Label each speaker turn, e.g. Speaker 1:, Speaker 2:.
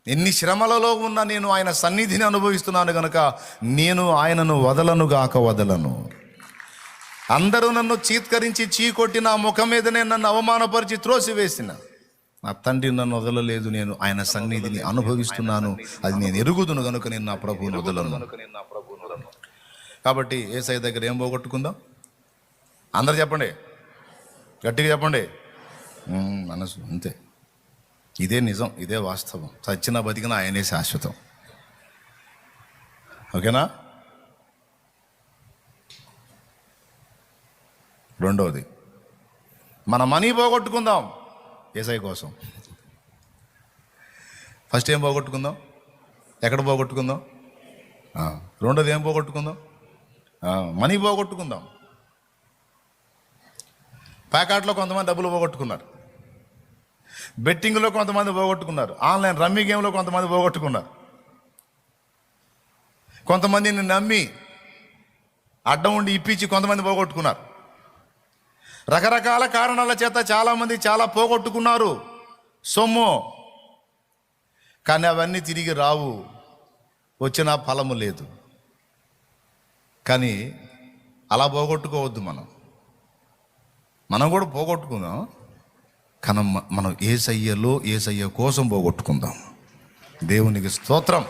Speaker 1: ఎన్ని శ్రమలలో ఉన్నా నేను ఆయన సన్నిధిని అనుభవిస్తున్నాను కనుక నేను ఆయనను వదలను. అందరూ నన్ను చీత్కరించి చీకొట్టి నా ముఖం మీదనే నన్ను అవమానపరిచి త్రోసివేసిన నా తండ్రి నన్ను వదలలేదు. నేను ఆయన సన్నిధిని అనుభవిస్తున్నాను, అది నేను ఎరుగుదును కనుక నేను నా ప్రభువును వదలను. కాబట్టి యేసయ్య దగ్గర ఏం పోగొట్టుకుందాం? అందరు చెప్పండి, గట్టిగా చెప్పండి. మనసు అంతే. ఇదే నిజం, ఇదే వాస్తవం. చచ్చిన బతికిన ఆయనే శాశ్వతం. ఓకేనా? రెండవది, మన మనీ పోగొట్టుకుందాం యేసయ్య కోసం. ఫస్ట్ ఏం పోగొట్టుకుందాం? ఎక్కడ పోగొట్టుకుందాం? రెండోది ఏం పోగొట్టుకుందాం? మనీ పోగొట్టుకుందాం. ప్యాకెట్లో కొంతమంది డబ్బులు పోగొట్టుకున్నారు, బెట్టింగ్లో కొంతమంది పోగొట్టుకున్నారు, ఆన్లైన్ రమ్మీ గేమ్లో కొంతమంది పోగొట్టుకున్నారు, కొంతమందిని నమ్మి అడ్డం ఉండి ఇప్పించి కొంతమంది పోగొట్టుకున్నారు. రకరకాల కారణాల చేత చాలామంది చాలా పోగొట్టుకున్నారు సొమ్ము. కానీ అవన్నీ తిరిగి రావు, వచ్చిన ఫలము లేదు. కానీ అలా పోగొట్టుకోవద్దు. మనం కూడా పోగొట్టుకుందాం, కానీ మనం యేసయ్య కోసం పోగొట్టుకుందాం. దేవునికి స్తోత్రం.